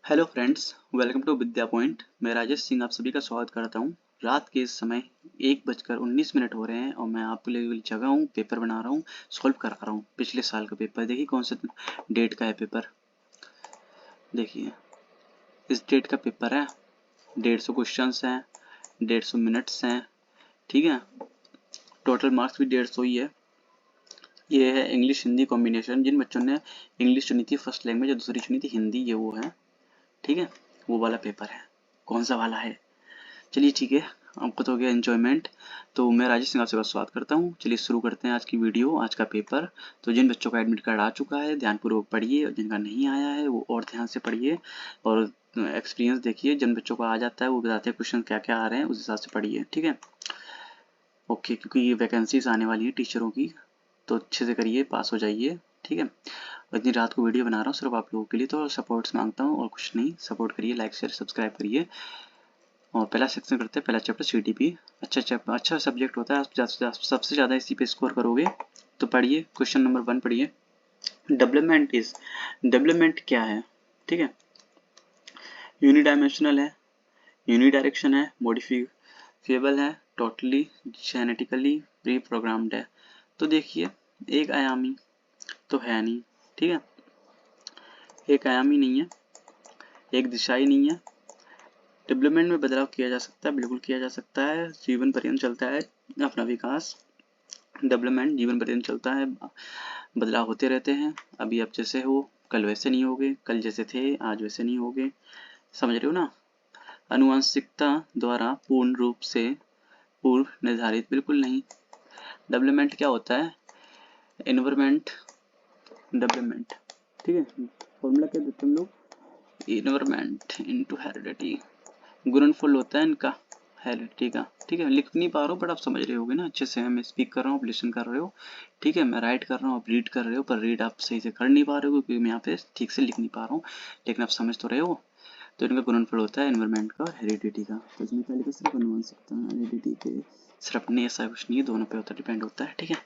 Hello friends, welcome to Vidya point. मैं राजेश सिंह आप सभी का स्वागत करता हूं। रात के इस समय 1:19 हो रहे हैं और मैं आपके लिए जगह हूं, पेपर बना रहा हूं, सॉल्व करा रहा हूं पिछले साल का पेपर। देखिए कौन से डेट का है पेपर। देखिए इस डेट का पेपर है। 150 क्वेश्चंस हैं, 150 मिनट्स हैं, ठीक है। टोटल मार्क्स भी 150 ही है। ये है इंग्लिश हिंदी कॉम्बिनेशन। जिन बच्चों ने इंग्लिश चुनी थी फर्स्ट लैंग्वेज और दूसरी चुनी थी हिंदी, ये वो है, ठीक है। वो वाला पेपर है। कौन सा वाला है? चलिए ठीक है, आपको तो हो गया एंजॉयमेंट। तो मैं राजेश सिंह आपसे स्वागत करता हूँ। चलिए शुरू करते हैं आज की वीडियो, आज का पेपर। तो जिन बच्चों का एडमिट कार्ड आ चुका है ध्यानपूर्वक पढ़िए, और जिनका नहीं आया है वो और ध्यान से पढ़िए और एक्सपीरियंस देखिए। जिन बच्चों को आ जाता है वो बताते हैं क्वेश्चन क्या क्या आ रहे हैं, उस हिसाब से पढ़िए, ठीक है। ओके, क्योंकि ये वैकेंसीज आने वाली है टीचरों की, तो अच्छे से करिए, पास हो जाइए, ठीक है। इतनी रात को वीडियो बना रहा हूँ सिर्फ आप लोगों के लिए, तो सपोर्ट्स मांगता हूँ और कुछ नहीं। सपोर्ट करिए, लाइक शेयर सब्सक्राइब करिए। और पहला सेक्शन करते हैं, पहला चैप्टर सीटीपी। अच्छा सब्जेक्ट होता है, आप सबसे ज़्यादा इसी पे स्कोर करोगे। तो पढ़िए, क्वेश्चन नंबर 1 पढ़िए। डेवलपमेंट क्या है, ठीक है। यूनिडायमेंशनल है, यूनिडायरेक्शन है, मॉडिफिकेबल है, टोटली जेनेटिकली प्री प्रोग्राम्ड है। तो देखिए एक आयामी तो है नहीं, ठीक है। एक आयामी नहीं है, एक दिशाई नहीं है। डेवलपमेंट में बदलाव किया जा सकता है, बिल्कुल किया जा सकता है। जीवन पर्यंत चलता है अपना विकास। डेवलपमेंट जीवन पर्यंत चलता है, बदलाव होते रहते हैं। अभी आप जैसे हो कल वैसे नहीं होगे, कल जैसे थे आज वैसे नहीं होगे, समझ रहे हो ना। आनुवंशिकता द्वारा पूर्ण रूप से पूर्व निर्धारित, बिल्कुल नहीं। डेवलपमेंट क्या होता है? एनवायरमेंट डेवलपमेंट, ठीक है। फॉर्मूला क्या देते हैं हम लोग? Environment into heredity. गुणनफल होता है इनका हेरिडिटी का, ठीक है। लिख नहीं पा रहा हूँ बट आप समझ रहे होगे ना अच्छे से। मैं स्पीक कर रहा हूँ, आप लिसन कर रहे हो, ठीक है। मैं राइट कर रहा हूँ, आप रीड कर रहे हो, पर रीड आप सही से कर नहीं पा रहे हो क्योंकि मैं यहाँ पे ठीक से लिख नहीं पा रहा हूँ, लेकिन आप समझ तो रहे हो। तो इनका गुणनफल होता है एनवायरमेंट का और हेरिडिटी का। तो इसमें क्या लिखा? सिर्फ आनुवंशिकता, हेरिडिटी पे सिर्फ नहीं, ऐसा कुछ नहीं है, दोनों पे होता डिपेंड होता है, ठीक है।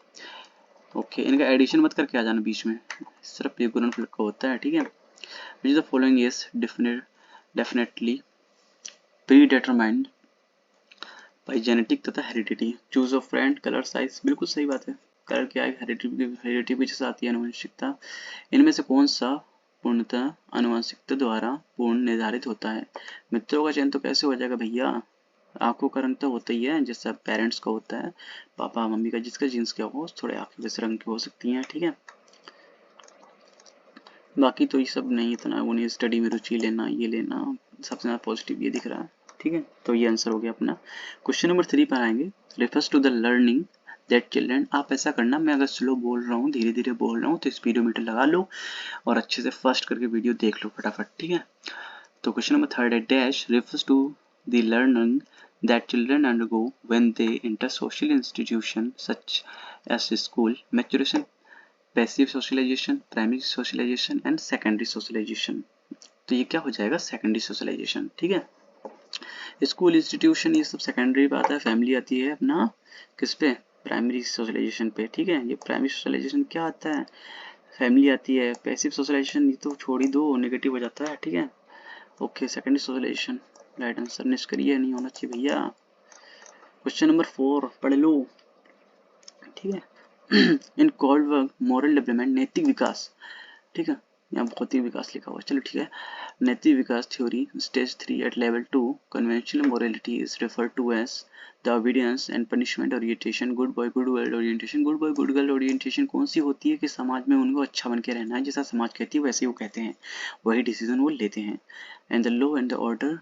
ओके, इनका एडिशन मत करके आ जाना बीच में, सिर्फ ये गुणनफल का होता है, ठीक है। Which the following is definitely predetermined by genetic तथा heredity. Choose of friend, colour, size, बिल्कुल सही बात है। कलर क्या है? हेरिडिटी के जैसे आती है आनुवंशिकता। इनमें से कौन सा पूर्णतः आनुवंशिकता द्वारा पूर्ण निर्धारित होता है? मित्रों का चयन तो कैसे हो जाएगा भैया? आंखों का रंग तो होता ही है, जैसा पेरेंट्स का होता है, पापा मम्मी का जिसका जीन्स क्या हो, थोड़े आंखें वैसे रंग की हो सकती हैं, ठीक है। बाकी तो ये सब नहीं, इतना वो नहीं। स्टडी में रुचि लेना, ये लेना, सबसे ज़्यादा पॉजिटिव ये दिख रहा है, ठीक है। तो ये आंसर हो गया अपना। क्वेश्चन नंबर 3 पर आएंगे। Refers to the learning that children. आप ऐसा करना, मैं अगर स्लो बोल रहा हूँ, धीरे धीरे बोल रहा हूँ, तो स्पीडोमीटर लगा लो और अच्छे से फर्स्ट करके वीडियो देख लो फटाफट, ठीक है। तो क्वेश्चन नंबर 3 है, dash refers to the learning that children undergo when they enter social institution such as school, maturation, passive socialisation, primary socialisation and secondary socialisation. तो ये क्या हो जाएगा? सेकेंडरी सोशलाइजेशन, ठीक है। स्कूल इंस्टीट्यूशन ये सब सेकेंडरी पे आता है, फैमिली आती है अपना किस पे? प्राइमरी सोशलाइजेशन पे, ठीक है। ये प्राइमरी सोशलाइजेशन क्या आता है? फैमिली आती है। पैसिव सोशलाइजेशन ये तो छोड़ ही दो, नेगेटिव हो जाता है, ठीक है। Okay, secondary socialisation right answer. निष्क्रिय नहीं होना चाहिए भैया। क्वेश्चन नंबर 4 पढ़ लो, ठीक है। इन कॉल्ड वर्क मॉरल डेवलपमेंट, नैतिक विकास, ठीक है। यहाँ भौतिक विकास लिखा हुआ है, चलो ठीक है। नैतिक विकास theory stage 3 at level 2 conventional morality is referred to as the obedience and punishment orientation, good boy good girl orientation. Good boy good girl orientation कौन सी होती है? कि समाज में उनको अच्छा बन के रहना है, जैसा समाज कहती है वैसे ही वो कहते हैं, वही डिसीजन वो लेते हैं। And the law and the order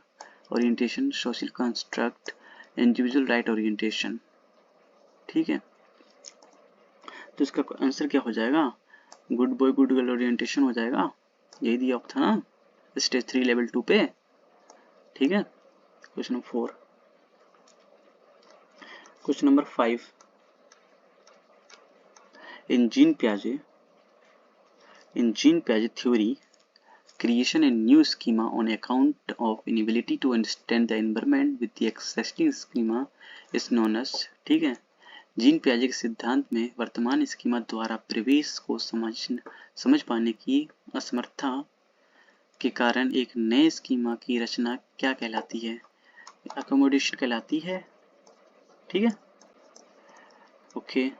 orientation, social construct, individual right orientation, ठीक है। तो इसका आंसर क्या हो जाएगा? Good boy good girl orientation हो जाएगा, यही दिया था ना स्टेज 3 लेवल 2 पे, ठीक है। Question number 4। Question number 5, in Jean पियाजे theory creation a new schema on account of inability to understand the environment with the existing schema is known as, ठीक है। जीन पियाजे के सिद्धांत में वर्तमान स्कीमा द्वारा परिवेश को समझ पाने की असमर्थता के कारण एक नए स्कीमा की रचना क्या कहलाती है? अकोमोडेशन कहलाती है। ठीक है, okay.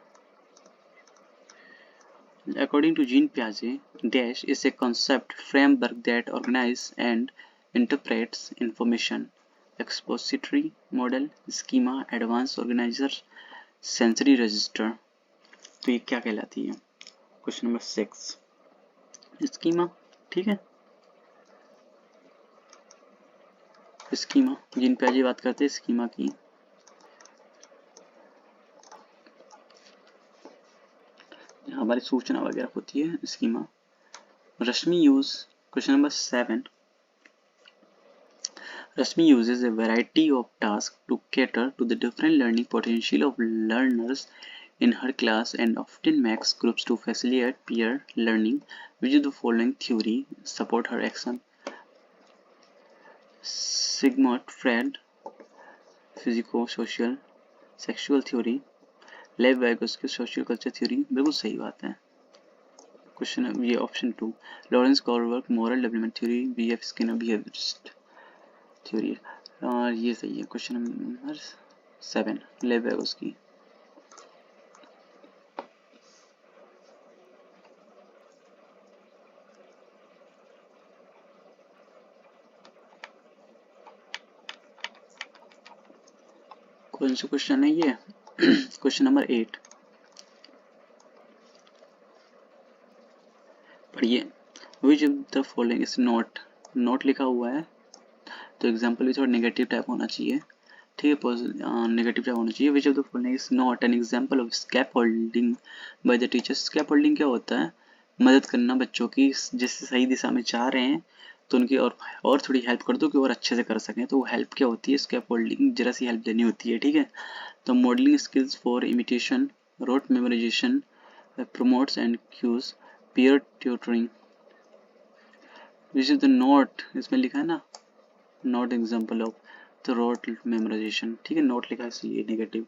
According to Jean Piaget, Dash is a concept framework that organizes and interprets information. Expository model, schema, advanced organizer, sensory register. तो ये क्या कहलाती है? Question number 6 schema. ठीक है, स्कीमा जीन पियाजे बात करते हैं स्कीमा की। हमारी सूचना वगैरह होती है schema. Rashmi use question number 7 Rashmi uses a variety of tasks to cater to the different learning potential of learners in her class and often makes groups to facilitate peer learning. Which of the following theory support her action? Sigmund Freud, physico-social sexual theory, Lev Vygotsky social culture theory. बिल्कुल सही बात है। Question ये option 2 Lawrence Kohlberg moral development theory, BF Skinner behaviourist theory, और ये सही है। Question number 7 लेव वाइगोस्की। कौन सा क्वेश्चन है ये? क्वेश्चन नंबर 8 पढ़िए। विच of the following is not, not लिखा हुआ है तो एग्जाम्पल भी थोड़ा नेगेटिव टाइप होना चाहिए। ठीक है, नेगेटिव टाइप होना चाहिए। Which of the following is not an example of scaffolding by the teacher. Scaffolding क्या होता है? मदद करना बच्चों की, जिससे सही दिशा में जा रहे हैं तो उनकी और थोड़ी हेल्प कर दो कि और अच्छे से कर सकें। तो वो हेल्प क्या होती है? स्कैप होल्डिंग, जरा सी हेल्प देनी होती है। ठीक है, तो modelling skills for imitation, rote memorisation, promotes and cues, peer tutoring. Which is the not, इसमें लिखा है ना not example of the rote memorization। ठीक है, नोट लिखा है इसलिए नेगेटिव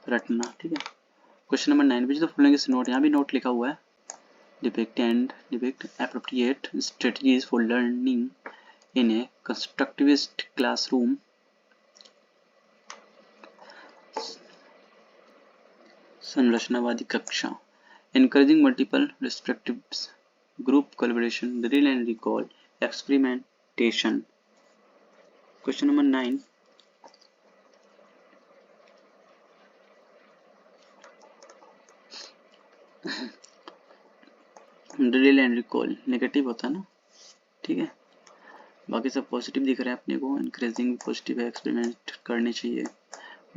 रटना। ठीक है, question number 9 which the following is note, यहाँ भी नोट लिखा हुआ है। depict appropriate strategies for learning in a constructivist classroom। संरचनावादी कक्षा, encouraging multiple perspectives, group collaboration, drill and recall, experimentation। Question number 9 drill and recall negative होता है ना। ठीक है, बाकी सब पॉजिटिव दिख रहा है अपने को। encouraging पॉजिटिव है, एक्सपेरिमेंट करने चाहिए,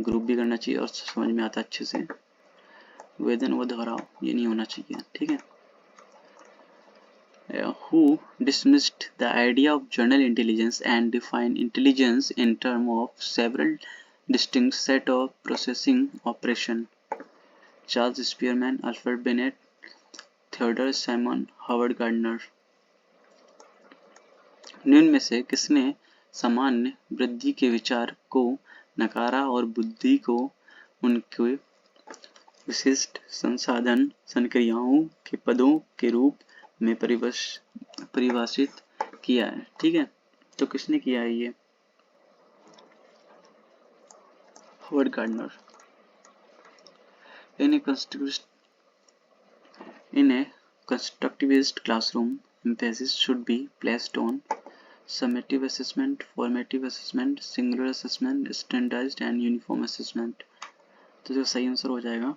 ग्रुप भी करना चाहिए और समझ में आता अच्छे से। वेदन व दोहराव ये नहीं होना चाहिए। ठीक है, who dismissed the idea of general intelligence and defined intelligence in terms of several distinct set of processing operation। Charles Spearman, Alfred Binet, Theodore Simon, Howard Gardner. निम्न में से किसने सामान्य वृद्धि के विचार को नकारा और बुद्धि को उनके विशिष्ट संसाधन संक्रियाओं के पदों के रूप में परिभाषित किया है? ठीक है, तो किसने किया है ये? Howard Gardner. In a constructivist classroom, emphasis should be placed on summative assessment, formative assessment, singular assessment, standardized and uniform assessment। तो जो सही आंसर हो जाएगा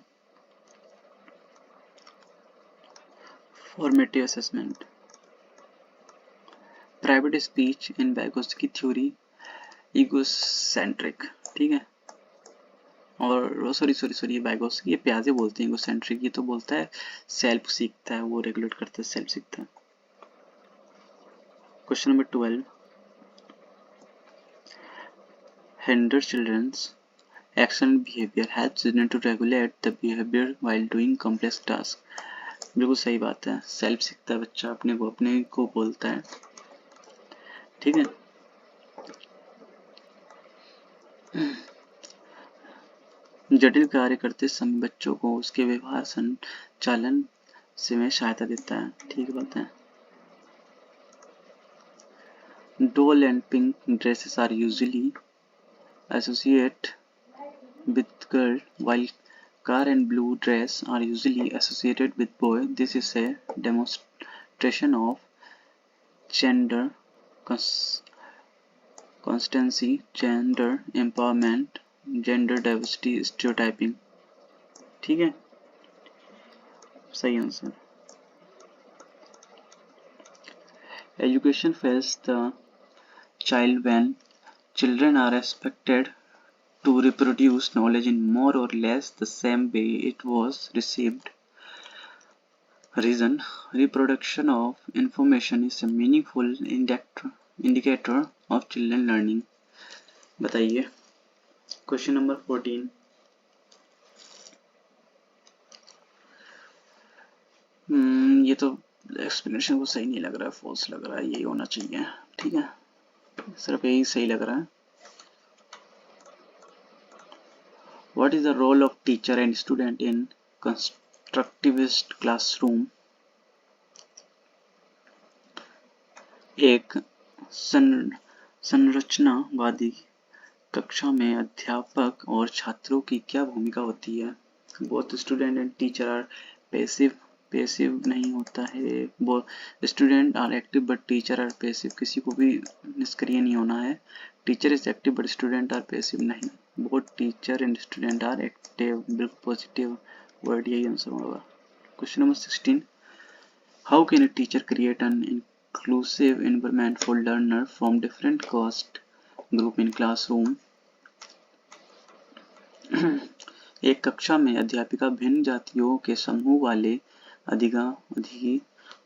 formative assessment. Private speech in Vygotsky theory egocentric. ठीक है, और सॉरी वाइगोस्की, ये प्याजे बोलते हैं इगोसेंट्रिक, ये तो बोलता है सेल्फ सीखता है, वो रेगुलेट करता है, सेल्फ सीखता है। Question number 12 hinder children's action behaviour helps children to regulate the behaviour while doing complex task. बिल्कुल सही बात है, सेल्फ सीखता है बच्चा, अपने को बोलता है। ठीक है, जटिल कार्य करते समय बच्चों को उसके व्यवहार संचालन से में सहायता देता है। ठीक बात है। Doll and pink dresses are usually associated with girl, while car and blue dress are usually associated with boy. This is a demonstration of gender constancy, gender empowerment, gender diversity stereotyping. ठीक है, सही answer. Education fails the child when children are expected to reproduce knowledge in more or less the same way it was received. Reason: reproduction of information is a meaningful indicator of children learning. बताइए, question number 14. ये तो explanation को सही नहीं लग रहा है, false लग रहा है, यही होना चाहिए. ठीक है, सिर्फ यही सही लग रहा है. What is the role of teacher and student in constructivist classroom? एक संरचनावादी कक्षा में अध्यापक और छात्रों की क्या भूमिका होती है? Both student and teacher are passive नहीं होता है. Both student are active but teacher are passive. किसी को भी निष्क्रिय नहीं होना है. Teacher is active but student are passive नहीं. Both teacher and student are active. बिल्कुल पॉजिटिव वर्ड, यही आंसर होगा. Question number 16. How can a teacher create an inclusive environment for learner from different caste group in classroom? एक कक्षा में अध्यापिका भिन्न जातियों के समूह वाले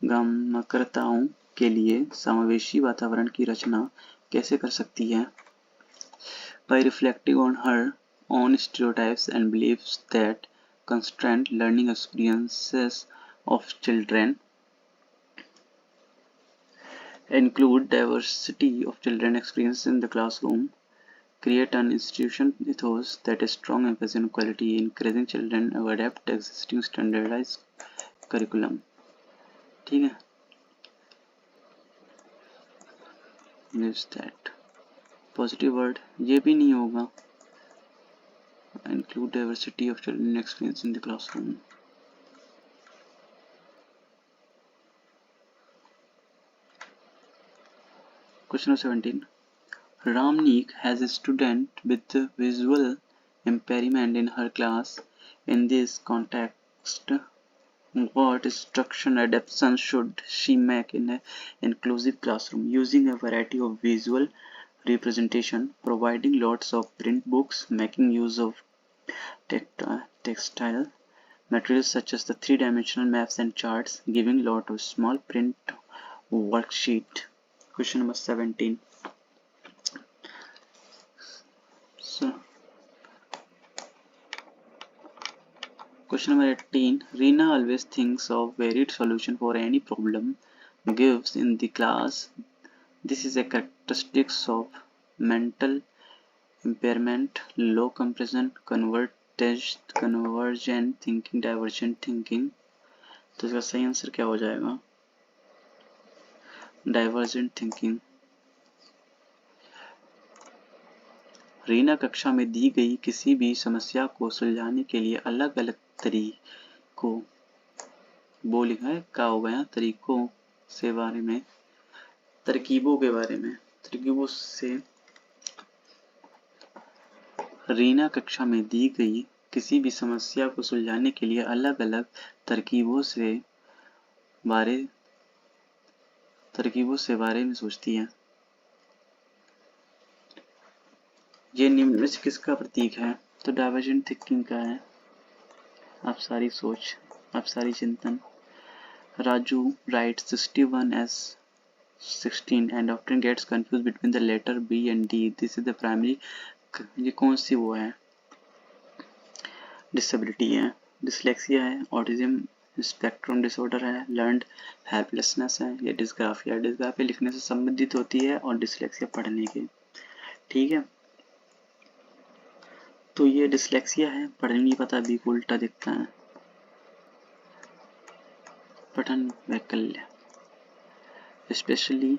अधिगमकर्ताओं के लिए समावेशी वातावरण की रचना कैसे कर सकती है? By reflecting on her own stereotypes and beliefs that constrain learning experiences of children, include diversity of children experiences in the classroom, create an institution ethos that is strong emphasis on equality, encouraging children to adapt existing standardized curriculum. ठीक है, is that positive word, ये भी नहीं होगा. include diversity of children experience in the classroom. Question 17. Ramnik has a student with visual impairment in her class. In this context, what instruction adaptation should she make in an inclusive classroom? Using a variety of visual representation, providing lots of print books, making use of textile materials such as the three-dimensional maps and charts, giving lot of small print worksheet. Question number 17. Question number 18. Reena always thinks of varied solution for any problem gives in the class. This is a characteristic of mental impairment, low comprehension, convergent thinking, divergent thinking. तो इसका सही answer क्या हो जाएगा? Divergent thinking. Reena कक्षा में दी गई किसी भी समस्या को सुलझाने के लिए अलग अलग तरीकों रीना कक्षा में दी गई किसी भी समस्या को सुलझाने के लिए अलग अलग तरकीबों से बारे में सोचती है. ये निम्न में से किसका प्रतीक है? तो डाइवर्जेंट थिंकिंग का है. आप सारी सोच, आप सारी चिंतन. Raju writes 61 as 16 and often gets confused between the letter B and D. This is the primary. ये कौन सी वो है? डिसेबिलिटी है, डिसलेक्सिया है, ऑटिज्म स्पेक्ट्रम डिसऑर्डर है, लर्नड हेल्पलेसनेस है, या डिस्ग्राफिया. डिस्ग्राफिया लिखने से संबंधित होती है और डिसलेक्सिया पढ़ने के. ठीक है, तो ये डिसलेक्सिया है, पढ़ने नहीं पता, बी को उल्टा दिखता है. पठन वैकल्य, specially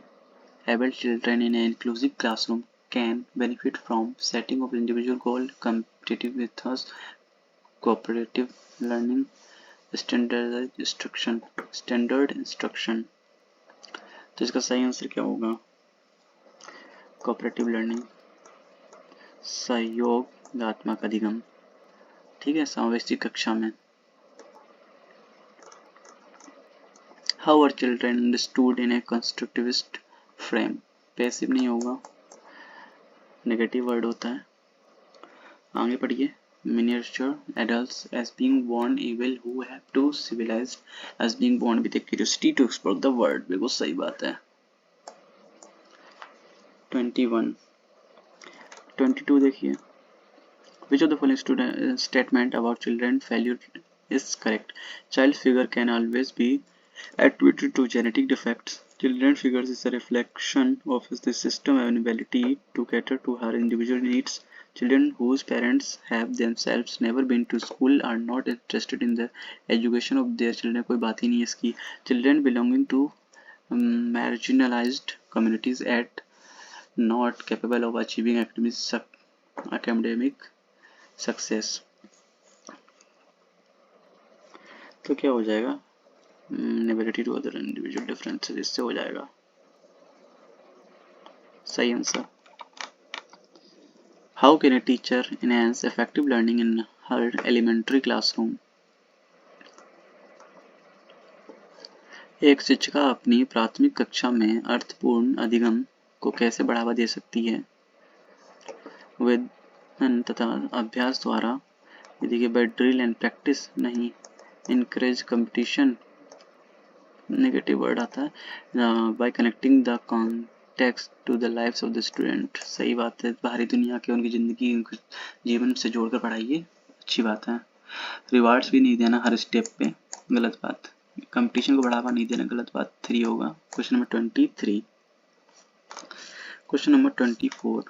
Able children in an inclusive classroom can benefit from setting of individual goal, competitive ethos, cooperative learning, standard instruction। तो इसका सही आंसर क्या होगा? कोऑपरेटिव लर्निंग, सहयोगात्मक अधिगम, ठीक है, समावेशी कक्षा में। How are children understood in a constructivist frame? Passive नहीं होगा, नेगेटिव वर्ड होता है। आगे पढ़िए। Miniature adults as being born evil who have to civilized as being born with a curiosity to explore the world। बिल्कुल सही बात है। 22 देखिए। Which of the following statement about children failure is correct? Child figure can always be attributed to genetic defects. Children figures is a reflection of the system and ability to cater to her individual needs. Children whose parents have themselves never been to school are not interested in the education of their children। कोई बात ही नहीं है इसकी। Children belonging to marginalized communities at not capable of achieving academic success। तो क्या हो जाएगा? Inability to other individual differences, इससे हो जाएगा सही answer. How can a teacher enhance effective learning in her elementary classroom? एक शिक्षिका अपनी प्राथमिक कक्षा में अर्थपूर्ण अधिगम को कैसे बढ़ावा दे सकती है? वेदन तथा अभ्यास द्वारा। देखिए बाय ड्रिल एंड प्रैक्टिस नहीं, इनकरेज कंपटीशन, नेगेटिव वर्ड आता है। By connecting the context to the lives of the student, सही बात है। बाहरी दुनिया के उनकी जिंदगी उनके जीवन से जोड़कर पढ़ाइए, अच्छी बात है। रिवार्ड्स भी नहीं देना हर स्टेप पे, गलत बात। कंपटीशन को बढ़ावा नहीं देना, गलत बात। 3 होगा। Question number 23। Question number 24।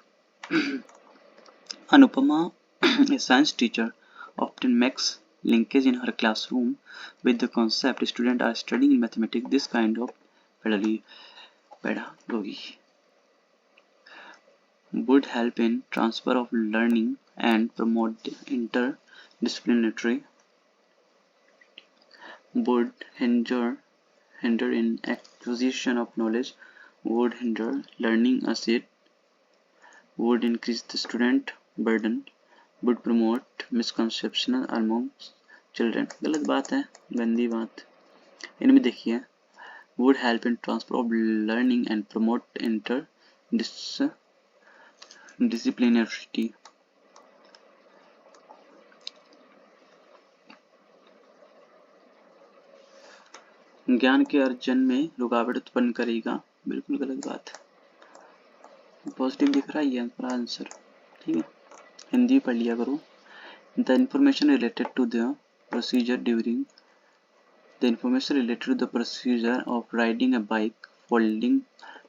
Anupama, a science teacher, often makes linkage in her classroom with the concept students are studying in mathematics. This kind of pedagogy would help in transfer of learning and promote interdisciplinary, would hinder in acquisition of knowledge, would hinder learning as it would increase the student burden, would promote misconception among children। गलत बात है, गंदी बात। इनमें देखिए would help in transfer of learning and promote interdisciplinarity। ज्ञान के अर्जन में रुकावट उत्पन्न करेगा, बिल्कुल गलत बात। पॉजिटिव दिख रहा है ये आंसर, ठीक है। हिंदी पढ़ लिया करो। The information related to the procedure during the information related to the procedure of riding a bike, folding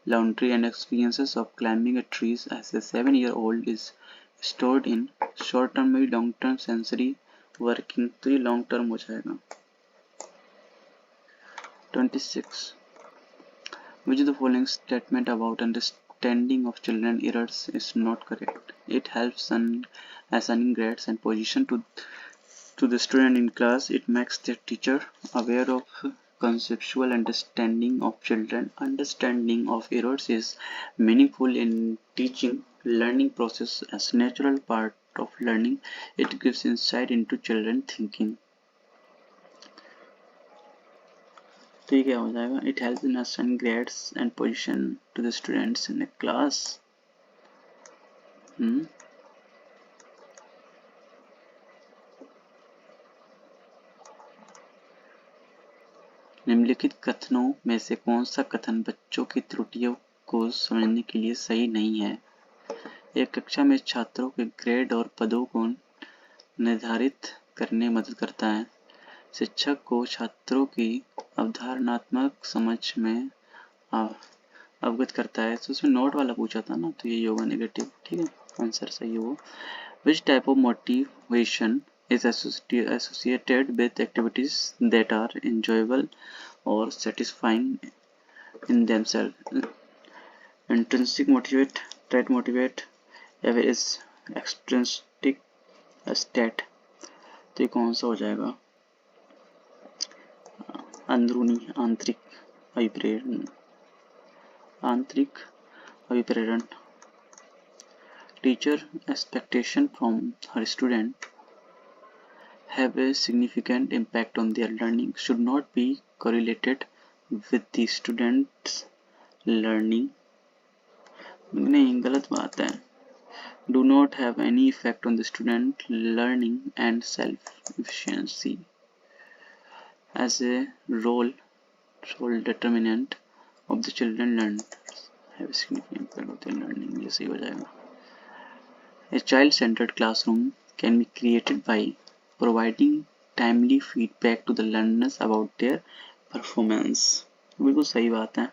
laundry and experiences of climbing a tree as a 7-year-old is stored in short term में long term sensory working, तो ये long term हो जाएगा। 26. Which of the following statement about understanding of children errors is not correct? It helps assigning grades and position to the student in class. It makes the teacher aware of conceptual understanding of children. Understanding of errors is meaningful in teaching learning process as natural part of learning. It gives insight into children thinking। तो ये क्या हो जाएगा? It helps in assigning grades and position to the students in a class। निम्नलिखित कथनों में से कौन सा कथन बच्चों की त्रुटियों को समझने के लिए सही नहीं है? एक कक्षा में छात्रों के ग्रेड और पदों को निर्धारित करने में मदद करता है। शिक्षक को छात्रों की अवधारणात्मक समझ में अवगत करता है। तो उसमें नोट वाला पूछा था ना, तो ये होगा नेगेटिव, ठीक है, आंसर सही हो। Which type of motivation is associated with activities that are enjoyable or satisfying in themselves? Intrinsic motivate, try to motivate या फिर इस एक्सट्रिंसिक स्टेट। तो ये कौन सा हो जाएगा? अंदरूनी, आंतरिक अभिप्रेरण, आंतरिक अभिप्रेरण। टीचर एक्सपेक्टेशन फ्रॉम हर student have a significant impact on their learning should not be correlated with the students learning। नहीं, गलत बात है। do not have any effect on the student learning and self efficiency as a role determinant of the children learn have a significant impact on their learning। ये सही हो जाएगा। a child centered classroom can be created by providing timely feedback to the learners about their performance। बिल्कुल सही बात है।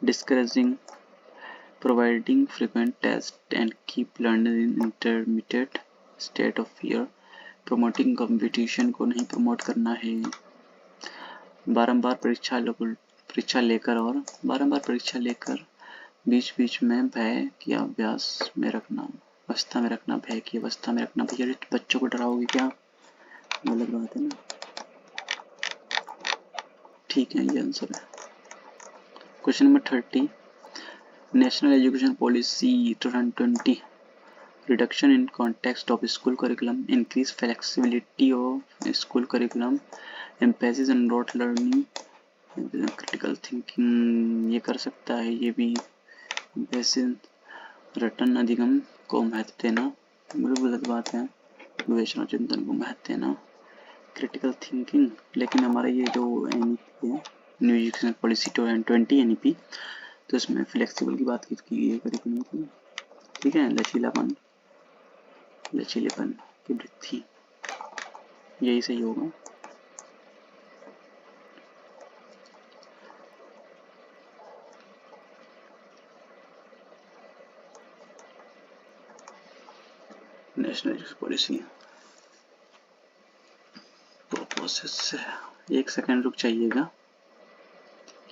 discouraging providing frequent tests and keep learners in intermediate state of fear। promoting competition को नहीं promote करना है। बारंबार परीक्षा लेकर और बारंबार परीक्षा लेकर बीच बीच में भय की अभ्यास में रखना, अवस्था में रखना, भय की अवस्था में रखना। भैया बच्चों को डराओगे क्या? गलत बात है ना। ठीक है, ये आंसर है। Question number 30, national education policy 2020 reduction in context of school curriculum, increase flexibility of school curriculum, emphasis on rote learning, critical thinking. ये कर सकता है ये भी। वैसे रटन अधिगम को महत्व देना, बिल्कुल गलत बात है। विवेचना चिंतन को महत्व देना, क्रिटिकल थिंकिंग। लेकिन हमारा ये जो एनईपी है, न्यू एजुकेशन पॉलिसी 2020 एनईपी, तो इसमें फ्लेक्सिबल की बात की गई है, करिकुलम की। ठीक है, लचीलापन, लचीलेपन की वृद्धि, यही सही होगा। नेशनल एजुकेशन पॉलिसी प्रोसेस से 1 सेकंड रुक जाइएगा।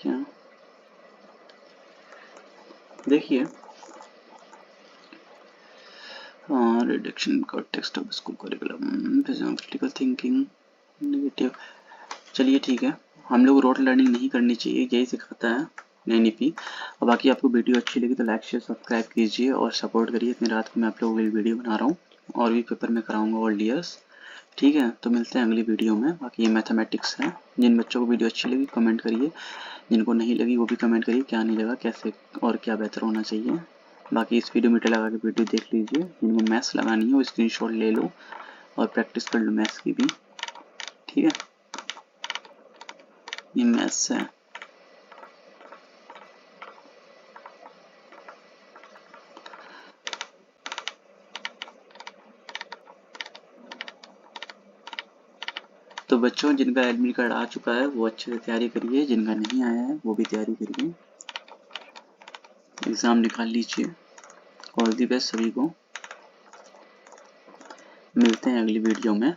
क्या देखिए, reduction context of school curriculum, critical thinking, negative. चलिए ठीक है, हम लोग रोट लर्निंग नहीं करनी चाहिए, यही सिखाता है एनईपी। और बाकी आपको वीडियो अच्छी लगी तो लाइक शेयर सब्सक्राइब कीजिए और सपोर्ट करिए। इतनी रात को मैं आप लोगों के लिए वीडियो बना रहा हूँ और भी पेपर में कराऊंगा ऑल ईयर्स। ठीक है, तो मिलते हैं अगली वीडियो में। बाकी ये मैथमेटिक्स है। जिन बच्चों को वीडियो अच्छी लगी कमेंट करिए, जिनको नहीं लगी वो भी कमेंट करिए क्या नहीं लगा, कैसे और क्या बेहतर होना चाहिए। बाकी इस वीडियो मीटर लगा के वीडियो देख लीजिए। जिनको मैथ्स लगानी है वो स्क्रीनशॉट ले लो और प्रैक्टिस कर लो मैथ्स की भी। ठीक है, ये मैथ्स है। तो बच्चों, जिनका एडमिट कार्ड आ चुका है वो अच्छे से तैयारी करिए, जिनका नहीं आया है वो भी तैयारी करिए, एग्जाम निकाल लीजिए। ऑल दी बेस्ट सभी को। मिलते हैं अगली वीडियो में।